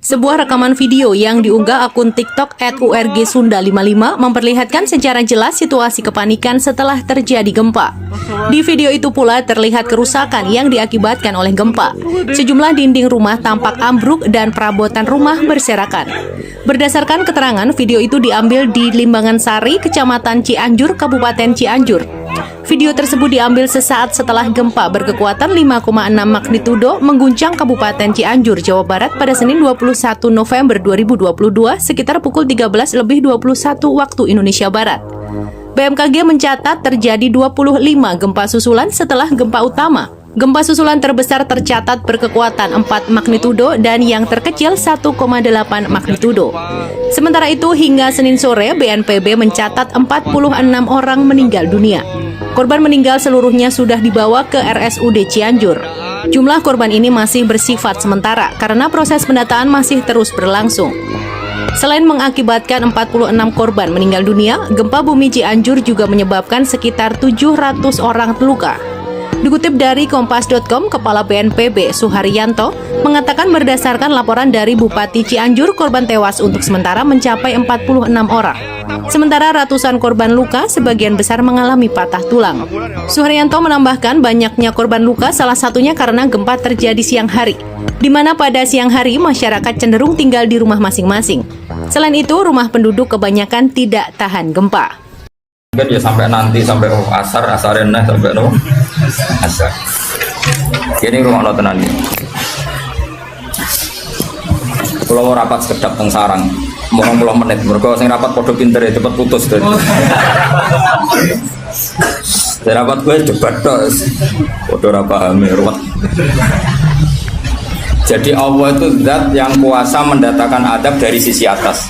Sebuah rekaman video yang diunggah akun TikTok @urgsunda55 memperlihatkan secara jelas situasi kepanikan setelah terjadi gempa. Di video itu pula terlihat kerusakan yang diakibatkan oleh gempa. Sejumlah dinding rumah tampak ambruk dan perabotan rumah berserakan. Berdasarkan keterangan, video itu diambil di Limbangan Sari, Kecamatan Cianjur, Kabupaten Cianjur. Video tersebut diambil sesaat setelah gempa berkekuatan 5,6 magnitudo mengguncang Kabupaten Cianjur, Jawa Barat pada Senin 21 November 2022 sekitar pukul 13.21 waktu Indonesia Barat. BMKG mencatat terjadi 25 gempa susulan setelah gempa utama. Gempa susulan terbesar tercatat berkekuatan 4 magnitudo dan yang terkecil 1,8 magnitudo. Sementara itu, hingga Senin sore, BNPB mencatat 46 orang meninggal dunia. Korban meninggal seluruhnya sudah dibawa ke RSUD Cianjur. Jumlah korban ini masih bersifat sementara karena proses pendataan masih terus berlangsung. Selain mengakibatkan 46 korban meninggal dunia, gempa bumi Cianjur juga menyebabkan sekitar 700 orang terluka. Dikutip dari Kompas.com, Kepala BNPB Suharyanto mengatakan berdasarkan laporan dari Bupati Cianjur, korban tewas untuk sementara mencapai 46 orang. Sementara ratusan korban luka, sebagian besar mengalami patah tulang. Suharyanto menambahkan banyaknya korban luka salah satunya karena gempa terjadi siang hari, di mana pada siang hari masyarakat cenderung tinggal di rumah masing-masing. Selain itu, rumah penduduk kebanyakan tidak tahan gempa. Mungkin ya sampai nanti sampai asarin nah sampai asar. Ini rumah nonton ini. Kalau rapat sekedap teng sarang, 40 menit. Mereka sing rapat podo pinter ya cepet putus tuh. Rapat gue debat terus, podo rapahami ruwet. Jadi Allah itu zat yang kuasa mendatangkan adab dari sisi atas.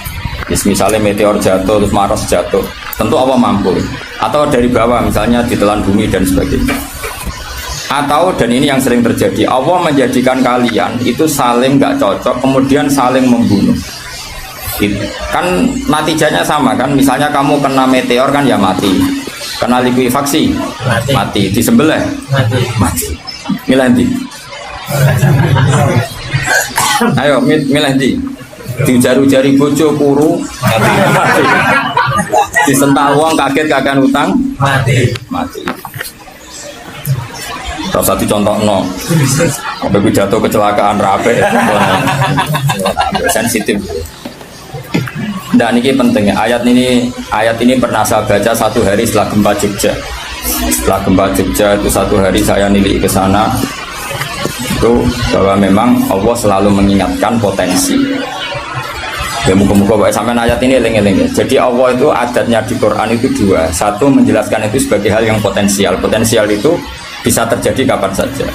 Misalnya meteor jatuh, terus Mars jatuh, tentu Allah mampu. Atau dari bawah, misalnya ditelan bumi dan sebagainya. Atau, dan ini yang sering terjadi, Allah menjadikan kalian itu saling nggak cocok, kemudian saling membunuh. Kan natijanya sama kan, misalnya kamu kena meteor kan ya mati, kena likuifaksi mati, disembelih mati. Milih nanti. Ayo milih nanti. Diujar-ujari bojo kuru mati. Disentak uang kaget kakek utang mati. Terus satu contoh sampai pidato kecelakaan rapi sensitif. Dan ini pentingnya ayat ini pernah saya baca satu hari setelah gempa Jogja. Setelah gempa Jogja itu satu hari saya nilik ke sana itu bahwa memang Allah selalu mengingatkan potensi. Ya muka-muka sampai ayat ini eling-eling. Jadi Allah itu adatnya di Quran itu dua. Satu menjelaskan itu sebagai hal yang potensial. Potensial itu bisa terjadi kapan saja.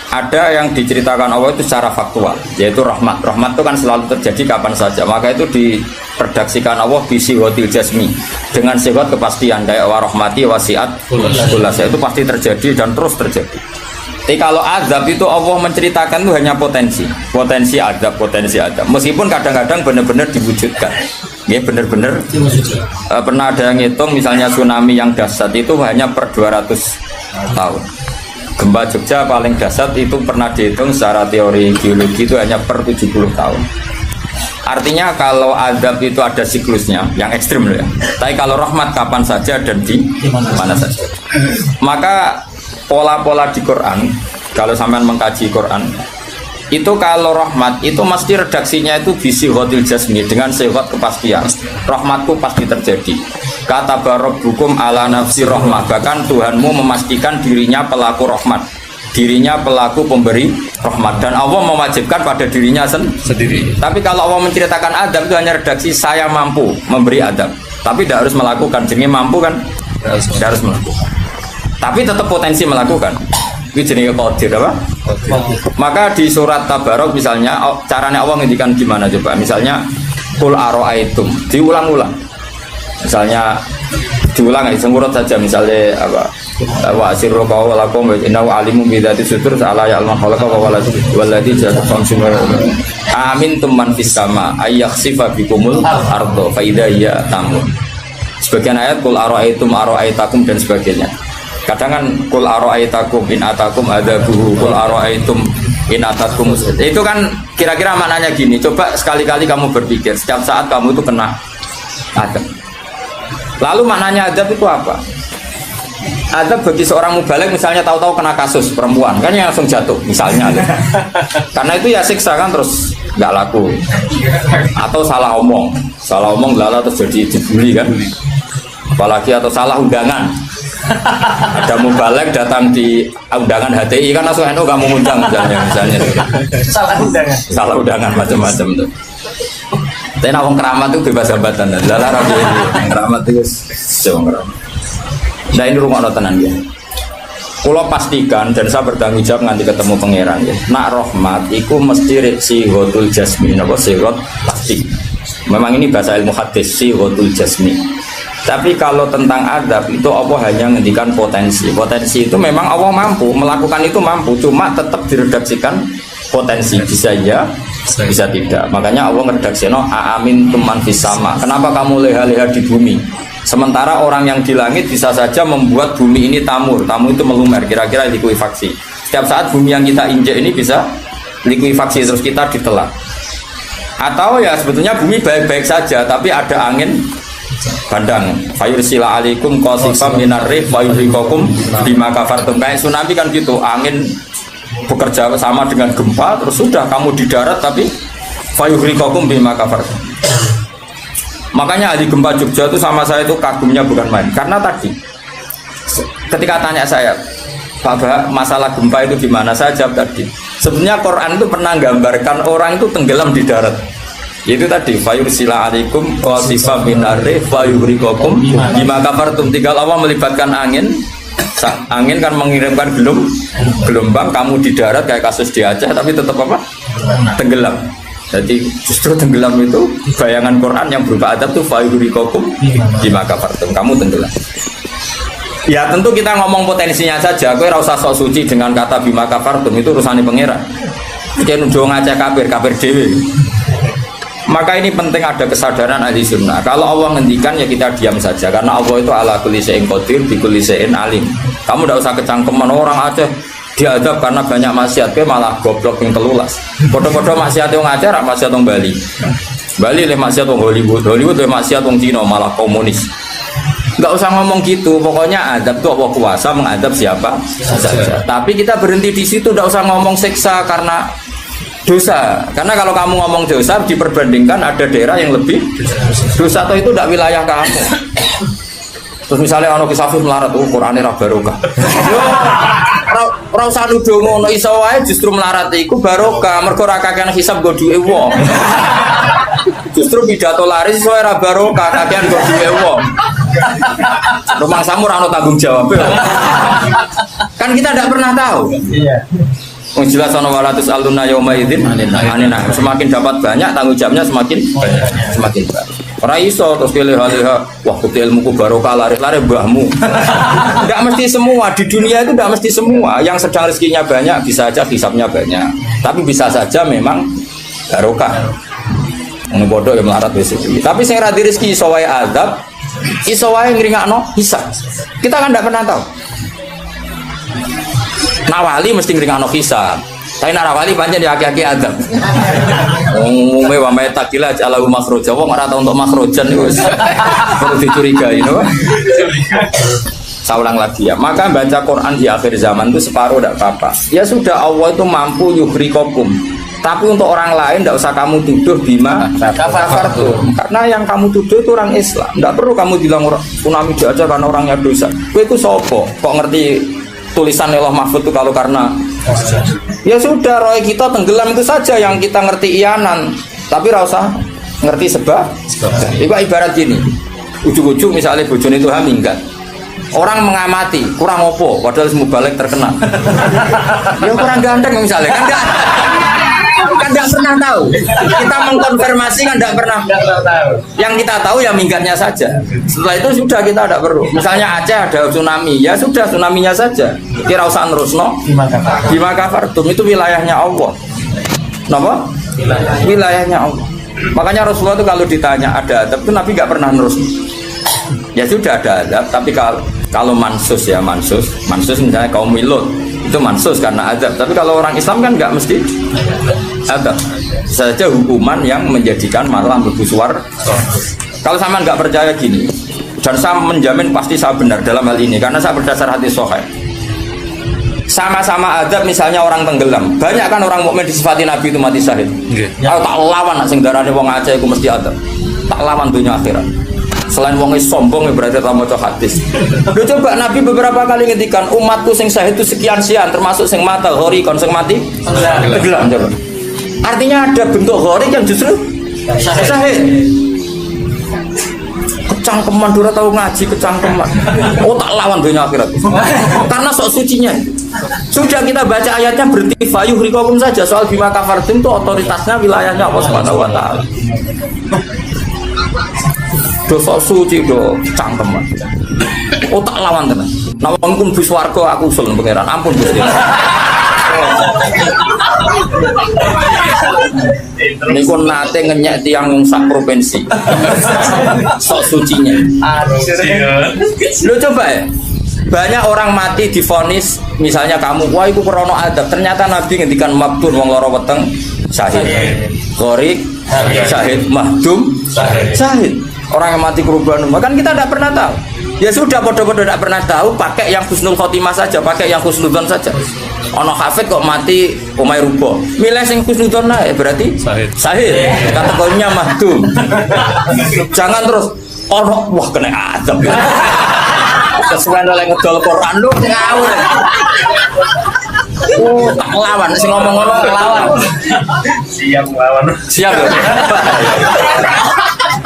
Ada yang diceritakan Allah itu secara faktual, yaitu rahmat. Rahmat itu kan selalu terjadi kapan saja. Maka itu diredaksikan Allah bisihotil jasmi, dengan sifat kepastian kayak warahmati wasiat kulasya, itu pasti terjadi dan terus terjadi. Tapi kalau azab itu Allah menceritakan itu hanya potensi azab. Meskipun kadang-kadang benar-benar diwujudkan. Ya benar-benar pernah ada yang ngitung misalnya tsunami yang dahsyat itu hanya per 200 tahun. Gempa Jogja paling dahsyat itu pernah dihitung secara teori geologi itu hanya per 70 tahun. Artinya kalau azab itu ada siklusnya yang ekstrim loh ya. Tapi kalau rahmat kapan saja dan di mana saja. Maka pola-pola di Quran, kalau sampean mengkaji Quran, itu kalau rahmat itu mesti redaksinya itu bisihotil jasmi, dengan sifat kepastian. Rahmatku pasti terjadi. Kata barabbukum ala nafsi rahmah, bahkan Tuhanmu memastikan dirinya pelaku rahmat, dirinya pelaku pemberi rahmat, dan Allah mewajibkan pada dirinya sendiri. Tapi kalau Allah menceritakan adab itu hanya redaksi saya mampu memberi adab, tapi tidak harus melakukan. Jadi mampu kan tidak harus melakukan, tapi tetap potensi melakukan. Itu jenis qadir apa? Maka di surat Tabarok misalnya caranya Allah ngendikan gimana coba? Misalnya qul aro'aitum, diulang-ulang. Misalnya diulang sengurut saja, misalnya apa? Wa sirru qawlakum wa innahu alimun bi dzati sudur ta'ala ya'lamu khalaqa wa walladzi ja'alakum summa amintum man fis sama ayakhsifa bikumul ardo fa idza hiya tamun. Sebagian ayat qul aro'aitakum dan sebagainya. Kadang kan kul aro'aitakum in atakum adabuhu, kul aro'aitum in atakum, itu kan Kira-kira maknanya gini, coba sekali-kali kamu berpikir, setiap saat kamu itu kena adab. Lalu maknanya adab itu apa? Adab bagi seorang mubaligh misalnya tahu-tahu kena kasus perempuan, kan yang langsung jatuh misalnya. Karena itu ya siksa kan terus nggak laku. Atau salah omong lala terus jadi dibully kan. Apalagi atau salah undangan. Ada mubaligh datang di undangan HTI kan langsung NU nggak mau undang misalnya. Salah undangan macam-macam tuh. Tapi nak wong keramat itu bebas hambatan. Lala rapi keramat itu jauh keramat. Nah ini rumah tenan ya. Kalau pastikan dan saya bertanggung jawab nanti ketemu pangeran ya. Nak rahmat itu mesti sihotul jasmi, apa sihot pasti. Memang ini bahasa ilmu hadis sihotul jasmi. Tapi kalau tentang adab itu Allah hanya ngendikan potensi. Potensi itu memang Allah mampu melakukan itu mampu, cuma tetap diredaksikan potensi bisa ya, bisa tidak. Makanya Allah meredaksikan amin tuman fisama. Kenapa kamu leha-leha di bumi? Sementara orang yang di langit bisa saja membuat bumi ini tamur itu melumer, kira-kira likuifaksi. Setiap saat bumi yang kita injek ini bisa likuifaksi terus kita ditelan. Atau ya sebetulnya bumi baik-baik saja, tapi ada angin bandang. Fayursila alaikum qasifam minar rih fayuhrikakum bima kafartum. Kayak tsunami kan gitu, angin bekerja sama dengan gempa, terus sudah kamu di darat tapi fayuhrikakum bima kafartum. Makanya ahli gempa Jogja itu sama saya itu kagumnya bukan main. Karena tadi ketika tanya saya, Pak Bah, masalah gempa itu gimana? Saya jawab tadi, sebenarnya Quran itu pernah gambarkan orang itu tenggelam di darat. Itu tadi fayursila alaikum qasifam minarri fayuhrikakum bima kafartum. Tinggal Allah melibatkan angin kan mengirimkan gelombang, kamu di darat kayak kasus di Aceh tapi tetap apa? Tenggelam. Jadi justru tenggelam itu bayangan Quran yang berupa adab itu fayuhrikakum bima kafartum, kamu tenggelam. Ya tentu kita ngomong potensinya saja, kowe ora usah sok suci dengan kata bima kafartum, itu urusannya pangeran. Iki nuduh ngajak kafir dhewe. Maka ini penting ada kesadaran ahli sunnah. Kalau Allah ngendikan ya kita diam saja, karena Allah itu ala kulli syai'in qadir bi kulli syai'in alim. Kamu tidak usah kecangkeman orang Aceh diadab karena banyak maksiat, ke malah goblok yang kelulas. Podo-podo maksiat yang ngajar, maksiat yang Bali le maksiat yang Hollywood le maksiat yang Cina, malah komunis. Nggak usah ngomong gitu, pokoknya adab itu Allah kuasa mengadab siapa saja. Tapi kita berhenti di situ, nggak usah ngomong siksa karena dosa. Karena kalau kamu ngomong dosa diperbandingkan ada daerah yang lebih dosa, atau itu tidak wilayah kamu. Terus misalnya ono kisafir melarat, Qur'ane ra barokah. Yo, ora usah nuduh ngono, iso wae justru melarat iku barokah, mergo ora kakean hisab go duwe wong. Justru pidato laris iso ora barokah, kakean go duwe wong. Rumah samu ora ono tanggung jawab. Kan kita tidak pernah tahu. Iya. Jelas ono walatus aluna yauma idzin anina. Semakin dapat banyak tanggung jawabnya semakin banyak. Ora iso terus leha-leha, wah bukti ilmuku barokah lari-lari mbahmu. Enggak mesti semua di dunia itu, enggak mesti semua. Yang sedang rezekinya banyak bisa saja hisabnya banyak. Tapi bisa saja memang barokah. Wong bodoh ya melarat wis iki. Tapi sing ra di rezeki iso wae azab, iso wae ngringakno hisab. Kita kan enggak pernah tahu. Nawali mesti ngringakno hisab. Tapi nak wali pancen ya aki-aki adab. Umume wa may takila ala makhraja. Wong ora tau untuk makhrajan niku wis perlu dicurigai, no? Saya ulang lagi ya. Maka baca Quran di akhir zaman itu separuh tidak apa-apa. Ya sudah, Allah itu mampu yuhrikokum. Tapi untuk orang lain tidak usah kamu tuduh bima kafartum. Karena yang kamu tuduh itu orang Islam. Tidak perlu kamu bilang tsunami aja karena orangnya dosa. Kowe itu sopo? Kok ngerti tulisan Allah Mahfud itu kalau karena ya sudah, roy kita tenggelam itu saja yang kita ngerti iyanan, tapi rasa ngerti sebab. Itu ibarat gini, ujung-ujung misalnya bojone itu minggat, orang mengamati kurang opo, padahal semua balik terkenal. Ya kurang ganteng misalnya, kan tidak pernah tahu. Kita mengkonfirmasi kan tidak pernah tahu. Yang kita tahu ya minggatnya saja. Setelah itu sudah kita tidak perlu. Misalnya Aceh ada tsunami, ya sudah tsunaminya saja. Kira usah nerusno. Bima kafartum itu wilayahnya Allah. Kenapa? Wilayahnya Allah. Makanya Rasulullah itu kalau ditanya ada adab itu Nabi nggak pernah nerus. Ya sudah ada adab, tapi kalau mansus ya mansus misalnya kaum Lut itu mansus karena adab. Tapi kalau orang Islam kan nggak mesti adab. saja hukuman yang menjadikan malah mlebu swarga. Kalau sama nggak percaya gini, dan saya menjamin pasti saya benar dalam hal ini karena saya berdasar hadis sahih. Sama-sama adab, misalnya orang tenggelam, banyak kan orang mukmin disifati Nabi itu mati syahid. Aku tak lawan nak sing darane wong Aceh iku mesti adab. Tak lawan dunia akhirat. Selain wong sombong berarti tak maca hadis. Lho coba Nabi beberapa kali ngendikan umatku sing syahid itu sekian sekian termasuk sing mata hori kon sing mati tenggelam coba. Artinya ada bentuk hori yang justru syahid. Kecangkeman dura tahu ngaji kecangkeman. Oh tak lawan dunia akhirat. Karena sok sucinya. Sudah kita baca ayatnya berhenti fayuhriqakum saja soal bima kafartum itu otoritasnya wilayahnya Allah Subhanahu wa taala. Dosa suci do cangkeman. Oh tak lawan tenan. Nah wong pun bis warga aku usul pangeran. Ampun Gusti. Niku nate ngenyek tiang sak provinsi. Sok sucinya. Lu coba ya. Banyak orang mati divonis, misalnya kamu, wah itu krono adab. Ternyata Nabi ngendikan mabtun wong loro weteng syahid. Gharik syahid, mahdum syahid. Orang yang mati kerubahan umat kan kita tidak pernah tahu. Ya sudah bodoh-bodoh tidak pernah tahu, pakai yang husnul khotimah saja, pakai yang husnudzon saja. Ono hafid kok mati umay rubo, milih sing husnudzon lah berarti sahih. Kategorinya mahdum. Jangan terus ono wah kena adab. Kesuwen oleh ngedol Quran lu ngawur. Oh, tak lawan sing ngomong ngono lawan. Siap lawan. Siap.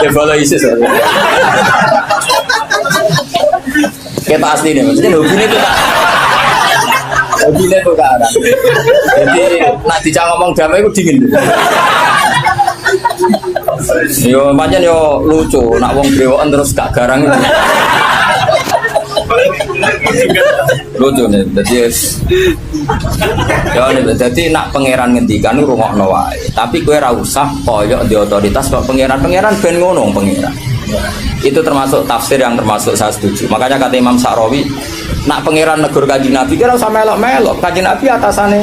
Evaluasi sih. Kita asli nih, maksudnya hobinya itu tak. Hobinya itu kan. Jadi nak dicak ngomong damai itu dingin. Yo pancen yo lucu, nak wong brewoken terus gak garang itu. Lucu nih, jadi nak pangeran ngendikan itu rungokno wae. Tapi kowe ora usah koyok di otoritas kok pangeran ben ngono pangeran. Itu termasuk tafsir yang termasuk saya setuju. Makanya kata Imam Sa'rawi, nak pangeran negur Kanjeng Nabi kira usah melok-melok. Kanjeng Nabi atasane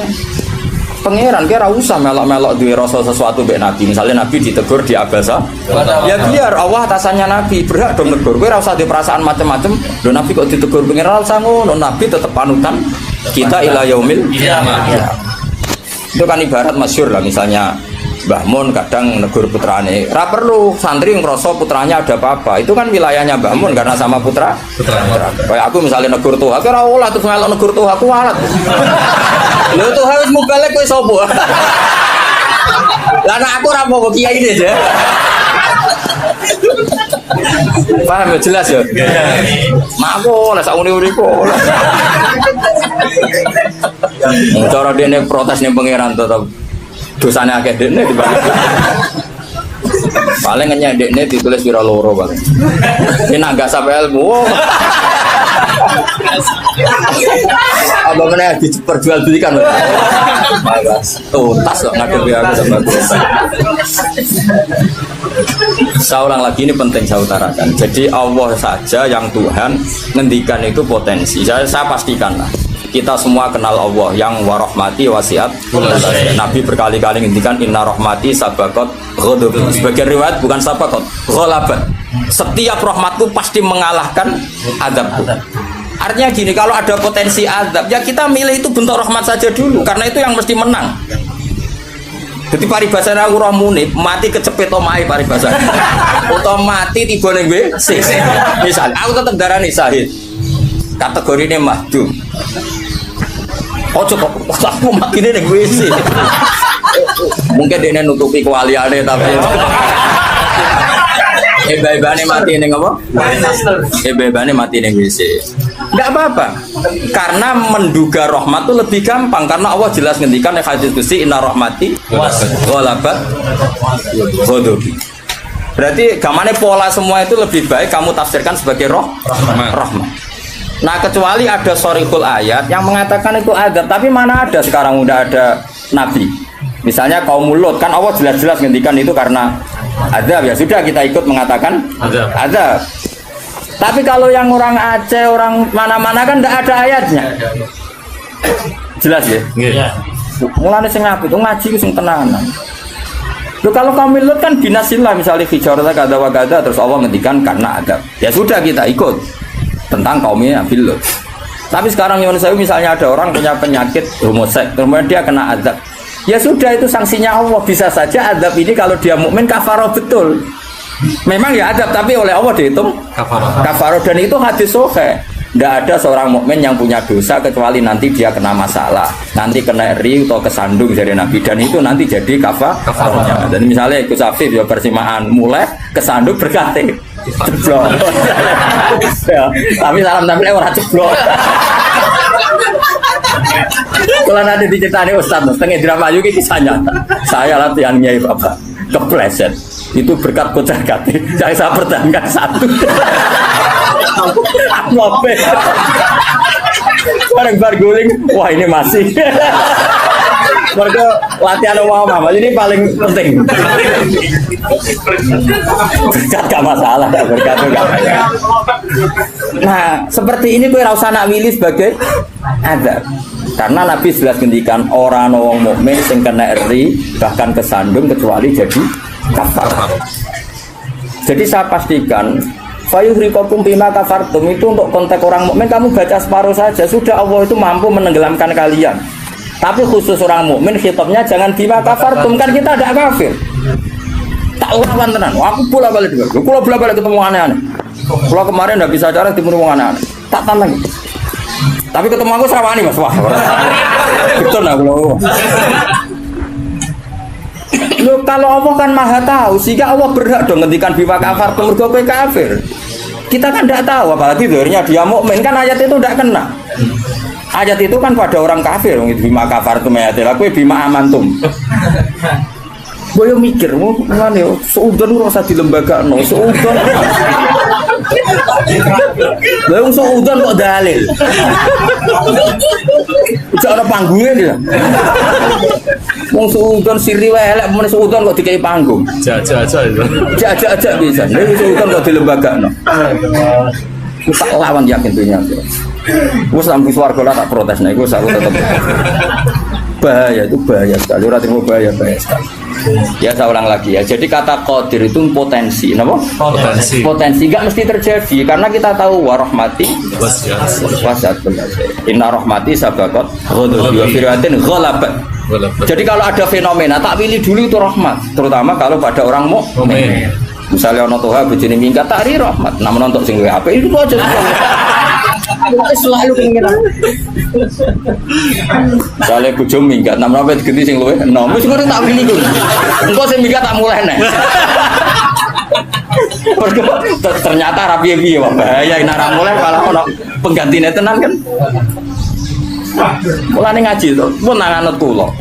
pangeran kira usah melok-melok duwe rasa sesuatu mbek Nabi. Misalnya Nabi ditegur di abasa, ya biar Allah atasannya Nabi, berhak dong negur. Kowe ora usah di perasaan macam-macam. Lho Nabi kok ditegur pangeran ora usah ngono. Nabi tetap panutan kita ila yaumil qiyamah. Itu kan ibarat masyhur lah, misalnya Mbah Mun kadang negur putrane, ra perlu santri ngerasa putranya ada apa-apa. Itu kan wilayahnya Mbah Mun karena sama putra. Kayak aku misalnya negur tuh, aku ora olah terus melok negur tuh aku walat. Lho tuh harus mubalek kowe sapa? Lah nek aku ora mau kiai ini aja. Paham ya jelas ya? Mak aku lah sak uri-uriku. Cara dene protes ning pangeran tetep dosane akeh dekne dibanding. Paling ngenyek dekne ditulis pira loro paling. Nek enggak sampai ilmu. Apa meneh diperjualbelikan. Tuntas kok ngadepi aku sama aku. Saya ulang lagi, ini penting saya utarakan. Jadi Allah saja yang Tuhan ngendikan itu potensi. Saya pastikan lah. Kita semua kenal Allah yang warahmati wasiat. Nabi berkali-kali ngendikan inna rahmati sabaqat ghadab. Sebagian riwayat bukan sabaqat, ghalabat. Setiap rahmatku pasti mengalahkan azabku. Artinya gini, kalau ada potensi azab, ya kita milih itu bentuk rahmat saja dulu, karena itu yang mesti menang. Jadi paribasane aku roh munib, mati kecepet omahe paribasane. Utawa mati tiba ning WC. Misal aku tetep darani syahid. Kategorine mahdum. Ojo kok aku matine ning WC. Mungkin dene nutupi kewaliane tapi Eba-ebane mati ning apa? Eba-ebane mati ning WC. Enggak apa-apa. Karena menduga rahmat itu lebih gampang karena Allah jelas ngendikan ning hadis Qudsi inna rahmati ghalabat ghadabi. Berarti gamane pola semua itu lebih baik kamu tafsirkan sebagai rahmat. Nah, kecuali ada sharihul ayat yang mengatakan itu azab, tapi mana ada sekarang udah ada nabi. Misalnya kaum Lut kan Allah jelas-jelas ngendikan itu karena azab, ya sudah kita ikut mengatakan azab. Tapi kalau yang orang Aceh, orang mana-mana kan tidak ada ayatnya. Jelas ya? Iya. Mulane sing apik itu ngaji sing tenanan. Loh, kalau kaum Lut kan binasillah, misalnya hijarata kada wa kada, terus Allah ngendikan karena adab. Ya sudah kita ikut tentang kaumnya Nabi Lut. Tapi sekarang yang saya misalnya ada orang punya penyakit homoseks, kemudian dia kena adab. Ya sudah, itu sanksinya Allah. Bisa saja adab ini kalau dia mukmin kafarah betul. Memang ya adab, tapi oleh Allah dihitung kafarah. Dan itu hadis sahih. Tidak ada seorang mukmin yang punya dosa kecuali nanti dia kena masalah, nanti kena ri atau kesandung dari Nabi, dan itu nanti jadi kafarahnya. Dan misalnya Gus Afif ya persimaan mulai kesandung berkati ceblok. Ya, tapi salam tampil orang ceblok. Kalau nanti diceritani Ustaz, setengah drama juga kisahnya. Saya latihan Nyai Bapak kepleset. Itu berkat kocak kati. Saya pertahankan satu. Aku apa? Bareng guling. Wah, ini masih. Mereka latihan Mama ini paling penting. Berkat gak masalah, berkat gak masalah. Nah, seperti ini gue rasa nak milih sebagai adab. Karena Nabi jelas ngendikan orang wong mukmin sing kena eri bahkan kesandung kecuali jadi kafar. Jadi saya pastikan fayuhriqakum bima kafartum itu untuk konteks orang mukmin kamu baca separuh saja sudah, Allah itu mampu menenggelamkan kalian. Tapi khusus orang mukmin khitabnya jangan bima kafartum, kan kita ada kafir. Tak lawan tenan. Aku bola-balik juga. Kalau bola-balik ketemu aneh-aneh. Kalau kemarin enggak bisa cara ketemu wong aneh-aneh. Tak tantang. Tapi ketemu aku serawani Mas. Wah. Betul nah kalau. Loh, kalau Allah kan maha tahu, sehingga Allah berhak dong ngendikan bima kafartum mergo kowe kafir. Kita kan tidak tahu, apalagi dirinya dia mukmin, kan ayat itu tidak kena. Ayat itu kan pada orang kafir, bima kafartum ayatil, kowe bima amantum. Boyo mikir, ngene seudon ora usah dilembagakno, seudon. Lah wong seudon kok dalil. Cak ana panggunge dia. Wong seudon siri wae elek, men seudon kok dikai panggung. Jajak-jajak itu. Jajak-jajak bisa. Nek seudon kok dilembagakno. Tak lawan yakin dunia. Wes sampai swarga lah tak protes nek wis aku tetep. Bahaya, itu bahaya sekali. Ora terima bahaya sekali. Ya saya ulang lagi ya. Jadi kata qadir itu potensi, napa? Potensi. Potensi enggak mesti terjadi karena kita tahu warahmati wasyatul. Inna rahmati sabaqat ghadabi wa fir'atin ghalabat. Jadi kalau ada fenomena tak pilih dulu itu rahmat, terutama kalau pada orang mukmin. Misalnya ono toha bojone minggat tari rahmat, namun untuk sing apa itu aja. Selalu pengen. Soalnya bojo minggat, namun apa diganti sing luwe. No, wis ngono tak pilih kuwi. Engko sing minggat tak mulai nek. Ternyata rapi-rapi ya bahaya nek ora mulai malah ono penggantine tenan kan. Mulane ngaji to, pun nang anut kula.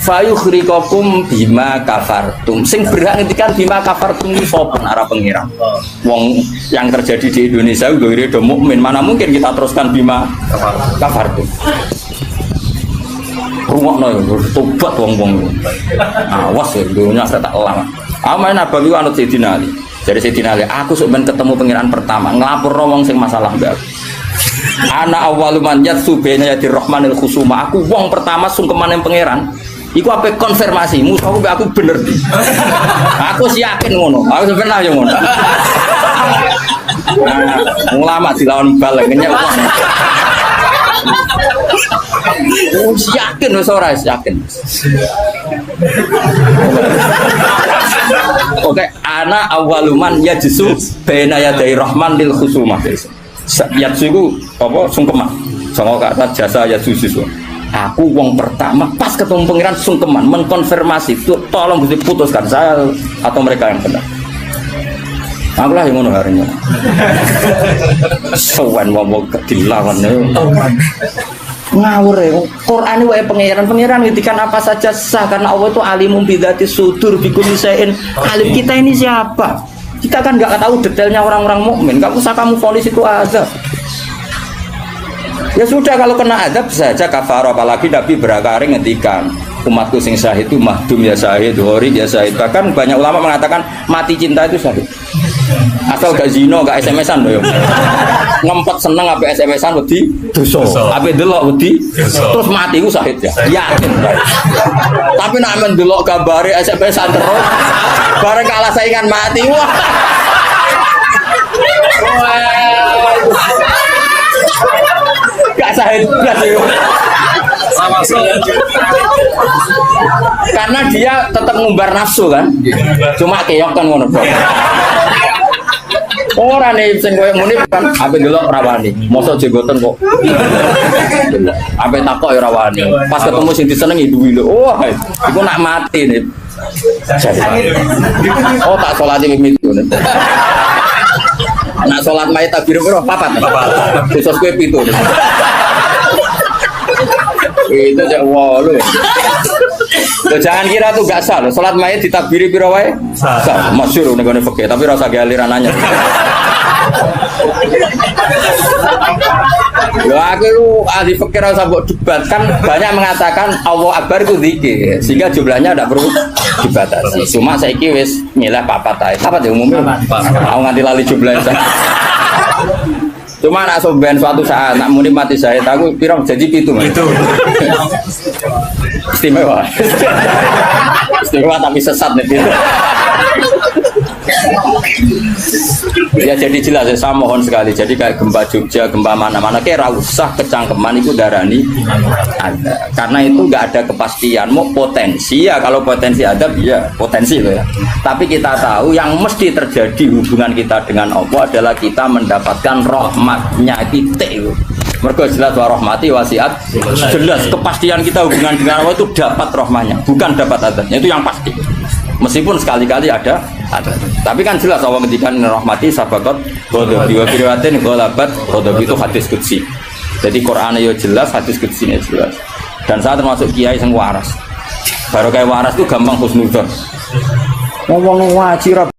Fayukhriqakum bima kafartum. Sing berhak ngendikan bima kafartum iki sapa arep pengiran. Wong yang terjadi di Indonesia udah do mukmin, mana mungkin kita teruskan bima kafartum. Rungokno yo tobat wong-wong. Awas ya dunya tak lama. Amain Nabawi anut Sayyidina Ali. Dari Sayyidina Ali, aku sok ben ketemu pengiran pertama, nglapurno wong sing masalah mbak. Ana awwaluman yatsu baina yadir rahmanil khusuma. Aku wong pertama sungkeman yang pangeran. Iku apa konfirmasi, musuhku aku bener. Aku sih yakin ngono. Aku sebenarnya ngono. Ulama dilawan bal kenyek. Yakin wis ora yakin. Oke, ana awaluman yajsu baina yadir rahmanil khusuma. Yatsu itu apa sungkeman. Sama kata jasa yatsu sisu. Aku wong pertama pas ketemu pangeran sungkeman mengkonfirmasi itu tolong diputuskan saya atau mereka yang benar. Aku lah yang ngono harinya. Sowan wong dilawan ngawur ya. Quran ini wae pangeran ngendikan apa saja sah karena Allah itu alimum bidzati sudur bikulli syai'in. Alim kita ini siapa? Kita kan nggak tahu detailnya orang-orang mukmin. Gak usah kamu vonis itu azab. Ya sudah, kalau kena azab saja kafarah. Apalagi Nabi berakari ngendikan umatku sing syahid itu mahdum ya syahid, hori ya syahid. Bahkan banyak ulama mengatakan mati cinta itu syahid. Asal gak zino, gak SMS-an loh. Ngempet seneng apa SMS-an wedi dosa. Apa delok wedi terus mati ku sahid ya. Yakin. Tapi nek men delok gambare SMS-an terus bareng kalah saingan mati. Wah. Gak sahid blas yo. Sama sekali. Karena dia tetap ngumbar nafsu kan. Cuma keok kan ngono. Ora nih sing koyo muni kan ape delok rawani. Mosok jenggoten kok. Ape takok ya rawani. Pas ketemu sing disenengi duwi lho. Wah, iku nak mati nih. Oh tak salati mimiku. Nak salat mayit takbir piro? Papat. Khusus kowe 7. Itu cek walu. Loh, jangan kira tuh gak sah loh. Salat mayit ditakbiri piro wae? Sah. Masyhur ning gone fikih, tapi rasa ge aliran anyar. Loh aku lu ahli fikih rasa mbok debat kan banyak mengatakan Allah Akbar itu zikir sehingga jumlahnya tidak perlu dibatasi. Cuma saiki wis milah papat ae. Papat ya umumnya. Aku nganti lali jumlahnya. Cuma nak soben suatu saat nak muni mati saya aku pirang jadi itu. Istimewa. Istimewa tapi sesat nih itu. Ya jadi jelas ya, saya mohon sekali. Jadi kayak gempa Jogja, gempa mana-mana kayak usah kecangkeman itu darani ada. Karena itu nggak ada kepastian. Mau potensi ya, kalau potensi ada ya potensi loh ya. Tapi kita tahu yang mesti terjadi hubungan kita dengan Allah adalah kita mendapatkan rahmatnya titik. Mergo jelas wa rahmati wasiat. Jelas kepastian kita hubungan dengan Allah itu dapat rahmatnya, bukan dapat adanya. Itu yang pasti. Meskipun sekali-kali ada. Tapi kan jelas Allah ngendikan rahmati sabaqat ghadabi wa firiwatin ghalabat ghadabi itu hadis qudsi. Jadi Quran yo jelas, hadis qudsi jelas. Dan saya termasuk kiai sing waras. Baru kayak waras itu gampang husnudzon. Ngomong wajib